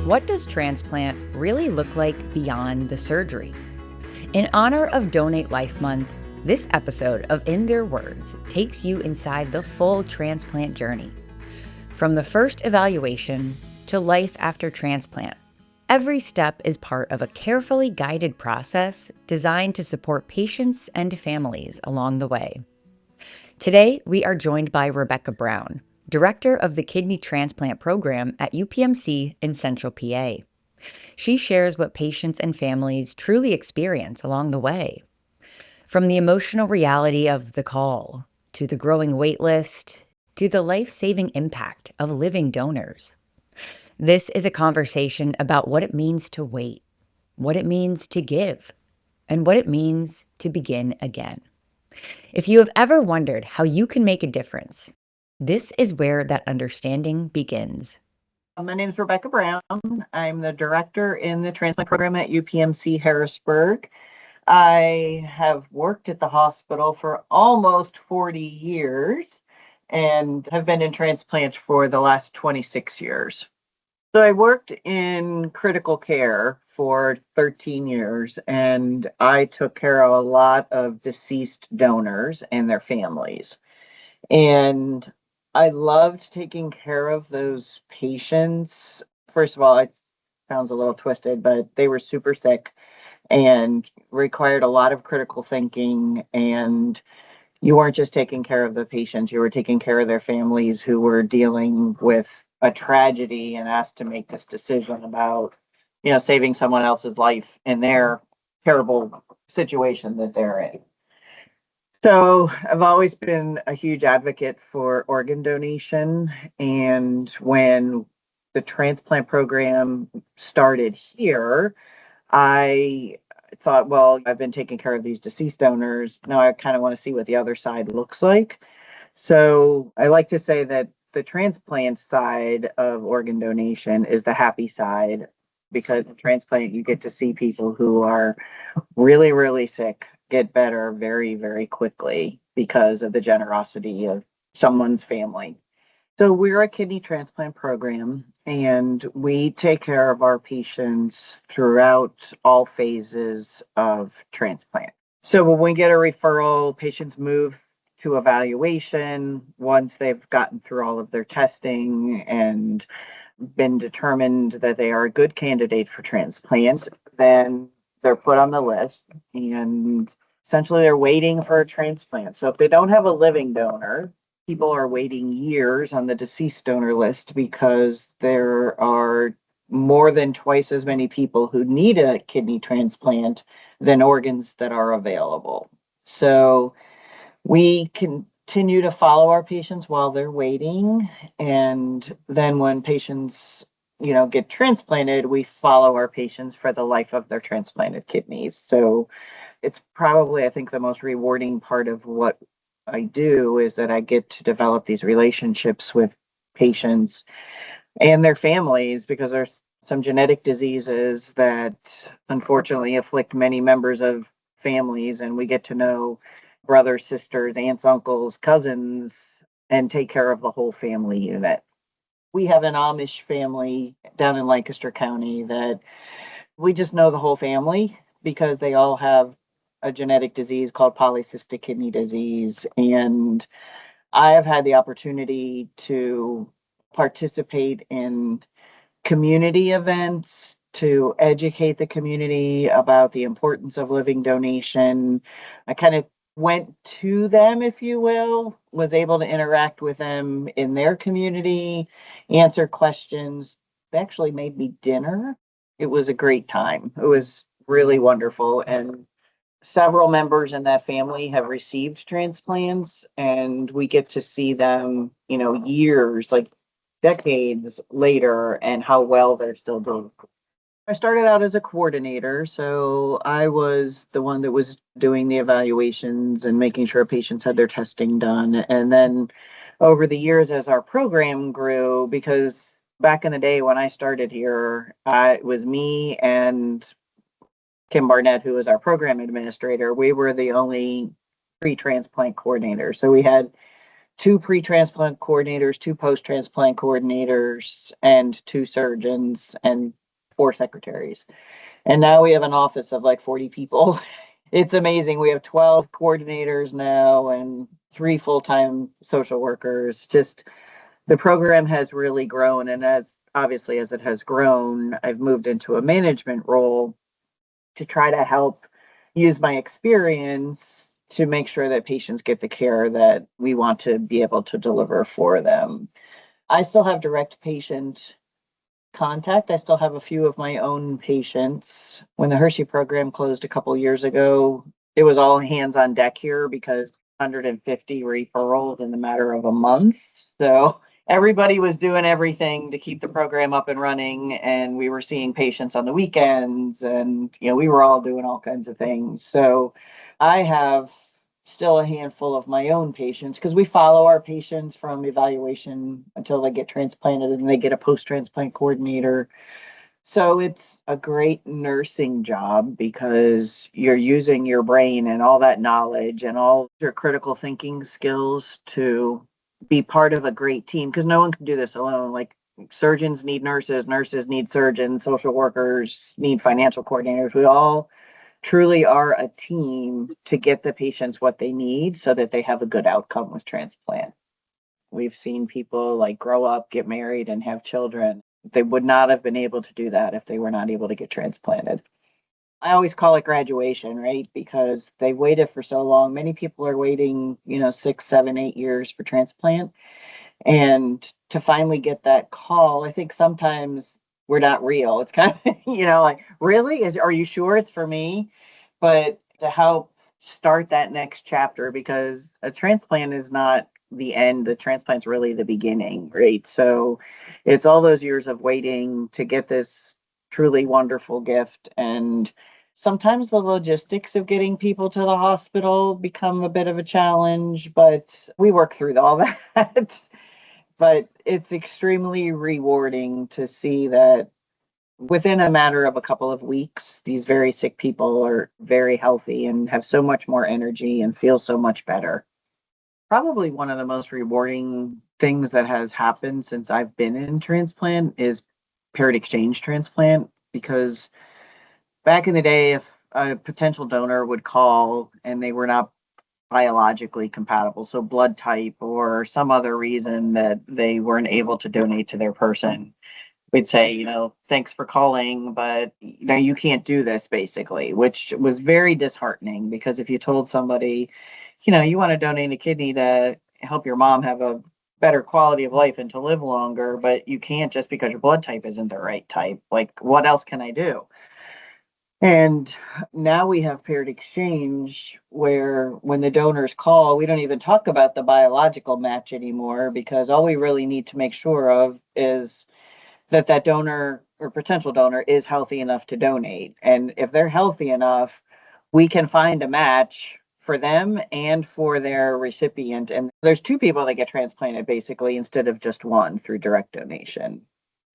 What does transplant really look like beyond the surgery? In honor of Donate Life Month, this episode of In Their Words takes you inside the full transplant journey. From the first evaluation to life after transplant, every step is part of a carefully guided process designed to support patients and families along the way. Today, we are joined by Rebecca Brown, Director of the Kidney Transplant Program at UPMC in Central PA. She shares what patients and families truly experience along the way. From the emotional reality of the call, to the growing waitlist, to the life-saving impact of living donors. This is a conversation about what it means to wait, what it means to give, and what it means to begin again. If you have ever wondered how you can make a difference, this is where that understanding begins. My name is Rebecca Brown. I'm the director in the transplant program at UPMC Harrisburg. I have worked at the hospital for almost 40 years and have been in transplant for the last 26 years. So I worked in critical care for 13 years, and I took care of a lot of deceased donors and their families. And I loved taking care of those patients. First of all, it sounds a little twisted, but they were super sick and required a lot of critical thinking. And you weren't just taking care of the patients, you were taking care of their families who were dealing with a tragedy and asked to make this decision about, saving someone else's life in their terrible situation that they're in. So I've always been a huge advocate for organ donation. And when the transplant program started here, I thought, well, I've been taking care of these deceased donors. Now I kind of want to see what the other side looks like. So I like to say that the transplant side of organ donation is the happy side, because in transplant, you get to see people who are really, really sick get better very, very quickly because of the generosity of someone's family. So we're a kidney transplant program, and we take care of our patients throughout all phases of transplant. So when we get a referral, patients move to evaluation. Once they've gotten through all of their testing and been determined that they are a good candidate for transplant, then they're put on the list, and essentially they're waiting for a transplant. So if they don't have a living donor, people are waiting years on the deceased donor list because there are more than twice as many people who need a kidney transplant than organs that are available. So we continue to follow our patients while they're waiting. And then when patients, get transplanted, we follow our patients for the life of their transplanted kidneys. So it's probably, I think, the most rewarding part of what I do is that I get to develop these relationships with patients and their families, because there's some genetic diseases that unfortunately afflict many members of families, and we get to know brothers, sisters, aunts, uncles, cousins, and take care of the whole family unit. We have an Amish family down in Lancaster County that we just know the whole family because they all have a genetic disease called polycystic kidney disease. And I have had the opportunity to participate in community events to educate the community about the importance of living donation. I kind of went to them, if you will, was able to interact with them in their community, answer questions. They actually made me dinner. It was a great time. It was really wonderful. And several members in that family have received transplants, and we get to see them, years, like decades later, and how well they're still doing. I started out as a coordinator, so I was the one that was doing the evaluations and making sure patients had their testing done. And then over the years, as our program grew, because back in the day when I started here, it was me and Kim Barnett, who was our program administrator. We were the only pre-transplant coordinator. So we had 2 pre-transplant coordinators, 2 post-transplant coordinators, and 2 surgeons and 4 secretaries. And now we have an office of like 40 people. It's amazing. We have 12 coordinators now and 3 full-time social workers. Just the program has really grown. And as obviously as it has grown, I've moved into a management role to try to help use my experience to make sure that patients get the care that we want to be able to deliver for them. I still have direct patient contact. I still have a few of my own patients. When the Hershey program closed a couple years ago, it was all hands on deck here because 150 referrals in the matter of a month. So everybody was doing everything to keep the program up and running, and we were seeing patients on the weekends, and we were all doing all kinds of things. So I have still a handful of my own patients because we follow our patients from evaluation until they get transplanted and they get a post-transplant coordinator. So it's a great nursing job because you're using your brain and all that knowledge and all your critical thinking skills to be part of a great team, because no one can do this alone. Like, surgeons need nurses, nurses need surgeons, social workers need financial coordinators. We all truly are a team to get the patients what they need so that they have a good outcome with transplant. We've seen people like grow up, get married, and have children. They would not have been able to do that if they were not able to get transplanted. I always call it graduation, right? Because they waited for so long. Many people are waiting, 6, 7, 8 years for transplant. And to finally get that call, I think sometimes we're not real. It's kind of, like, really? Are you sure it's for me? But to help start that next chapter, because a transplant is not the end, the transplant's really the beginning, right? So it's all those years of waiting to get this truly wonderful gift. And sometimes the logistics of getting people to the hospital become a bit of a challenge, but we work through all that. But it's extremely rewarding to see that within a matter of a couple of weeks, these very sick people are very healthy and have so much more energy and feel so much better. Probably one of the most rewarding things that has happened since I've been in transplant is paired exchange transplant, because back in the day, if a potential donor would call and they were not biologically compatible, so blood type or some other reason that they weren't able to donate to their person, we'd say, thanks for calling, but you can't do this, basically, which was very disheartening, because if you told somebody, you want to donate a kidney to help your mom have a better quality of life and to live longer, but you can't just because your blood type isn't the right type, like, what else can I do? And now we have paired exchange where when the donors call, we don't even talk about the biological match anymore, because all we really need to make sure of is that donor or potential donor is healthy enough to donate. And if they're healthy enough, we can find a match for them and for their recipient. And there's 2 people that get transplanted basically instead of just one through direct donation.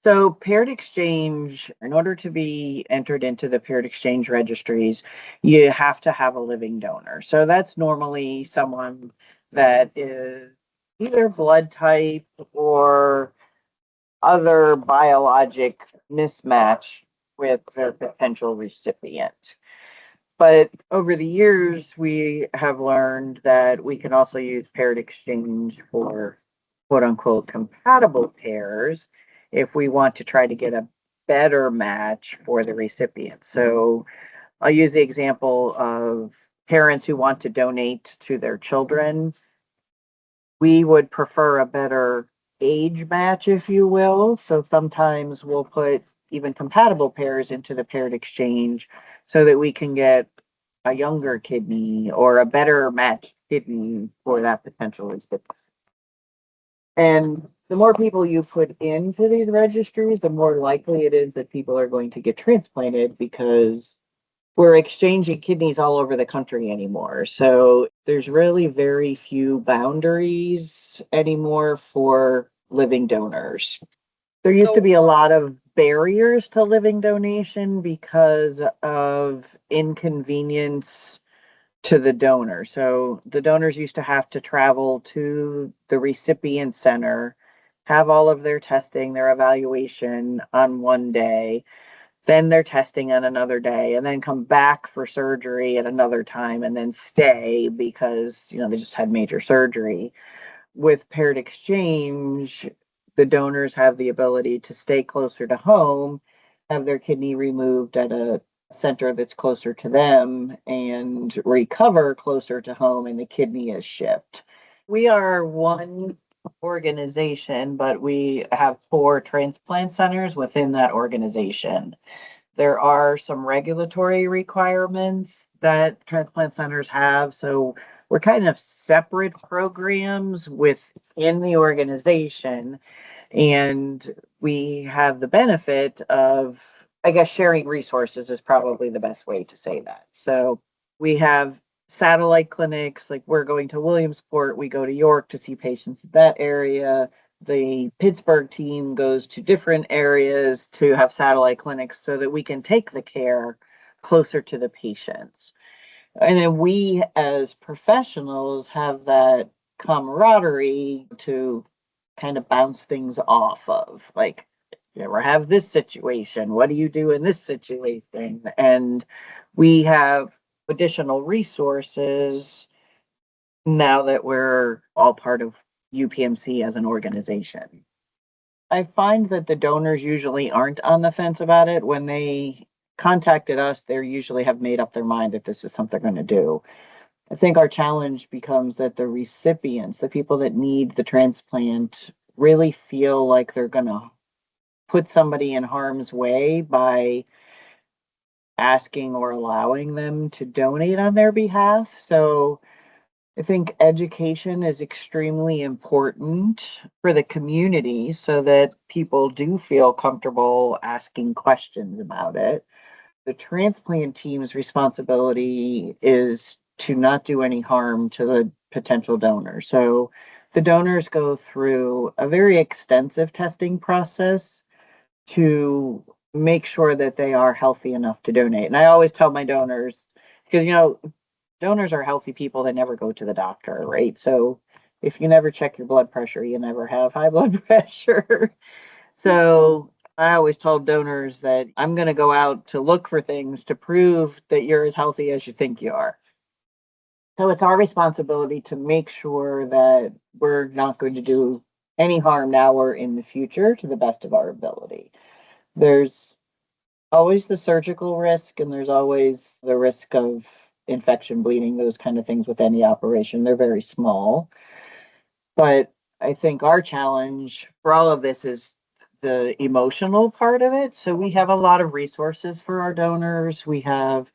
So paired exchange, in order to be entered into the paired exchange registries, you have to have a living donor. So that's normally someone that is either blood type or other biologic mismatch with their potential recipient. But over the years, we have learned that we can also use paired exchange for quote unquote compatible pairs if we want to try to get a better match for the recipient. So I'll use the example of parents who want to donate to their children. We would prefer a better age match, if you will. So sometimes we'll put even compatible pairs into the paired exchange so that we can get a younger kidney or a better matched kidney for that potential recipient. And the more people you put into these registries, the more likely it is that people are going to get transplanted, because we're exchanging kidneys all over the country anymore. So there's really very few boundaries anymore for living donors. There used to be a lot of barriers to living donation because of inconvenience to the donor. So the donors used to have to travel to the recipient center, have all of their testing, their evaluation on one day, then their testing on another day, and then come back for surgery at another time and then stay because, they just had major surgery. With paired exchange, the donors have the ability to stay closer to home, have their kidney removed at a center that's closer to them, and recover closer to home, and the kidney is shipped. We are one organization, but we have 4 transplant centers within that organization. There are some regulatory requirements that transplant centers have. So we're kind of separate programs within the organization. And we have the benefit of, I guess, sharing resources is probably the best way to say that. So we have satellite clinics, like we're going to Williamsport, we go to York to see patients in that area. The Pittsburgh team goes to different areas to have satellite clinics so that we can take the care closer to the patients. And then we as professionals have that camaraderie to kind of bounce things off of. Like, you ever have this situation? What do you do in this situation? And we have additional resources now that we're all part of UPMC as an organization. I find that the donors usually aren't on the fence about it. When they contacted us, they usually have made up their mind that this is something they're going to do. I think our challenge becomes that the recipients, the people that need the transplant, really feel like they're going to put somebody in harm's way by asking or allowing them to donate on their behalf. So I think education is extremely important for the community so that people do feel comfortable asking questions about it. The transplant team's responsibility is to not do any harm to the potential donor. So the donors go through a very extensive testing process to make sure that they are healthy enough to donate. And I always tell my donors, because donors are healthy people that never go to the doctor, right? So if you never check your blood pressure, you never have high blood pressure. So I always told donors that I'm going to go out to look for things to prove that you're as healthy as you think you are. So it's our responsibility to make sure that we're not going to do any harm now or in the future to the best of our ability. There's always the surgical risk, and there's always the risk of infection, bleeding, those kind of things with any operation. They're very small. But I think our challenge for all of this is the emotional part of it. So we have a lot of resources for our donors. We have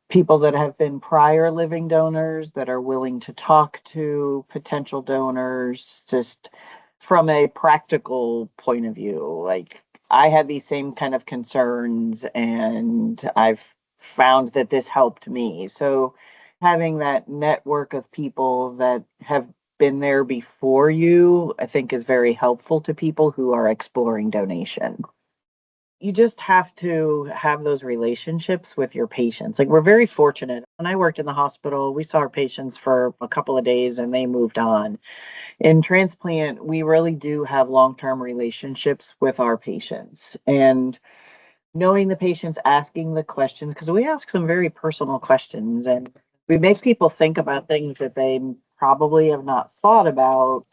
people that have been prior living donors that are willing to talk to potential donors just from a practical point of view. Like, I had these same kind of concerns and I've found that this helped me. So having that network of people that have been there before you, I think is very helpful to people who are exploring donation. You just have to have those relationships with your patients. Like, we're very fortunate. When I worked in the hospital, we saw our patients for a couple of days and they moved on. In transplant, we really do have long-term relationships with our patients. And knowing the patients, asking the questions, because we ask some very personal questions and we make people think about things that they probably have not thought about.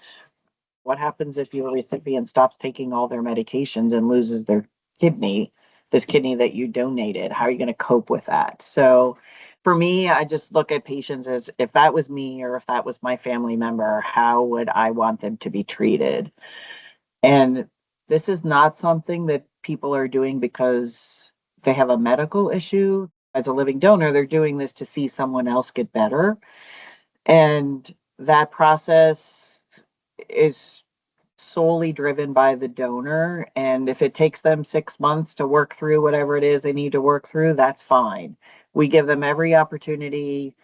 What happens if your recipient stops taking all their medications and loses their kidney, this kidney that you donated? How are you going to cope with that? So for me, I just look at patients as, if that was me or if that was my family member, how would I want them to be treated? And this is not something that people are doing because they have a medical issue. As a living donor, they're doing this to see someone else get better. And that process is solely driven by the donor. And if it takes them 6 months to work through whatever it is they need to work through, that's fine. We give them every opportunity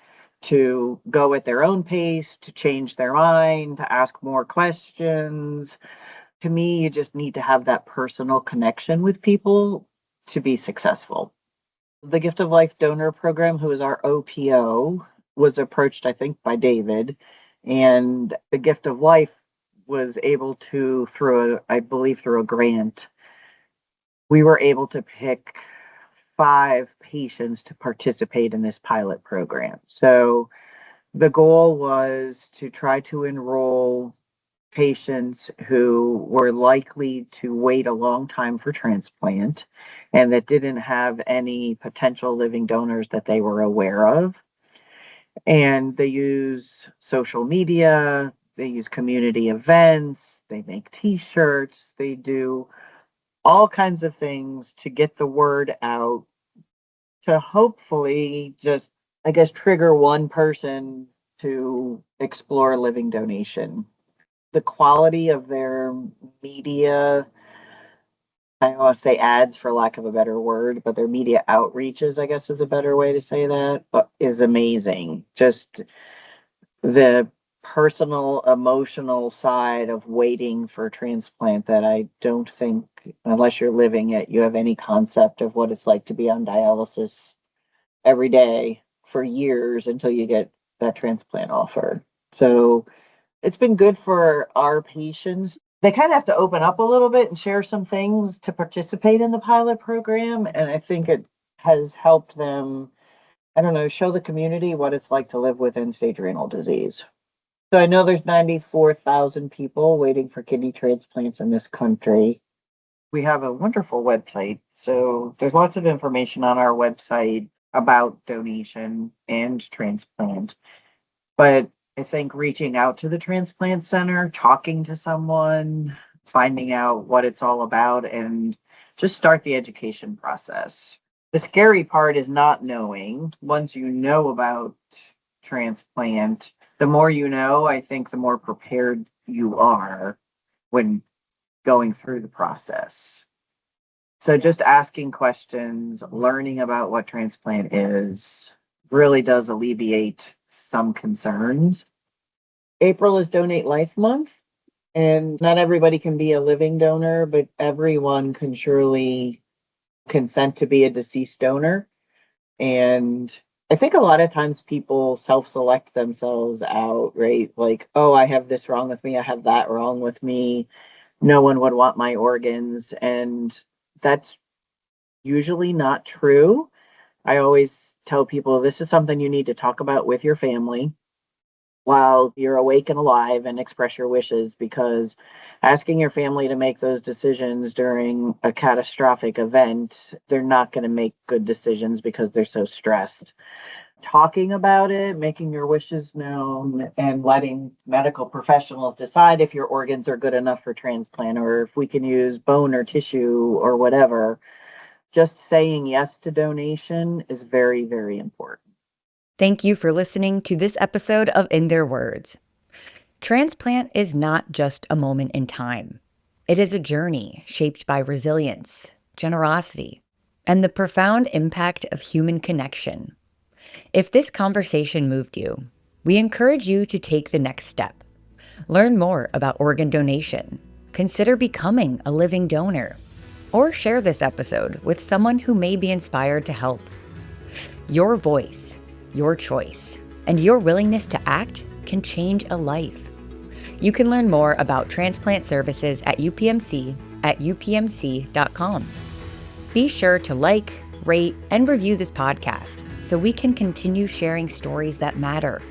to go at their own pace, to change their mind, to ask more questions. To me, you just need to have that personal connection with people to be successful. The Gift of Life Donor Program, who is our OPO, was approached, I think, by David, and the Gift of Life was able to, I believe through a grant, we were able to pick 5 patients to participate in this pilot program. So the goal was to try to enroll patients who were likely to wait a long time for transplant and that didn't have any potential living donors that they were aware of. And they use social media, they use community events, they make t-shirts, they do all kinds of things to get the word out to hopefully just, I guess, trigger one person to explore living donation. The quality of their media, I don't want to say ads for lack of a better word, but their media outreaches, I guess is a better way to say that, is amazing. Just the personal, emotional side of waiting for transplant that I don't think, unless you're living it, you have any concept of what it's like to be on dialysis every day for years until you get that transplant offer. So it's been good for our patients. They kind of have to open up a little bit and share some things to participate in the pilot program. And I think it has helped them, I don't know, show the community what it's like to live with end-stage renal disease. So I know there's 94,000 people waiting for kidney transplants in this country. We have a wonderful website. So there's lots of information on our website about donation and transplant. But I think reaching out to the transplant center, talking to someone, finding out what it's all about, and just start the education process. The scary part is not knowing. Once you know about transplant, the more you know, I think the more prepared you are when going through the process. So just asking questions, learning about what transplant is, really does alleviate some concerns. April is Donate Life Month, and not everybody can be a living donor, but everyone can surely consent to be a deceased donor. And I think a lot of times people self-select themselves out, right? Like, oh, I have this wrong with me, I have that wrong with me. No one would want my organs. And that's usually not true. I always tell people this is something you need to talk about with your family while you're awake and alive and express your wishes, because asking your family to make those decisions during a catastrophic event, they're not going to make good decisions because they're so stressed. Talking about it, making your wishes known, and letting medical professionals decide if your organs are good enough for transplant or if we can use bone or tissue or whatever. Just saying yes to donation is very, very important. Thank you for listening to this episode of In Their Words. Transplant is not just a moment in time. It is a journey shaped by resilience, generosity, and the profound impact of human connection. If this conversation moved you, we encourage you to take the next step. Learn more about organ donation, consider becoming a living donor, or share this episode with someone who may be inspired to help. Your voice, your choice, and your willingness to act can change a life. You can learn more about transplant services at UPMC at upmc.com. Be sure to like, rate, and review this podcast so we can continue sharing stories that matter.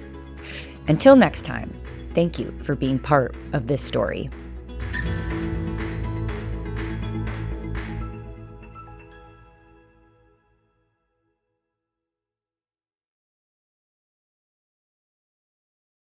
Until next time, thank you for being part of this story.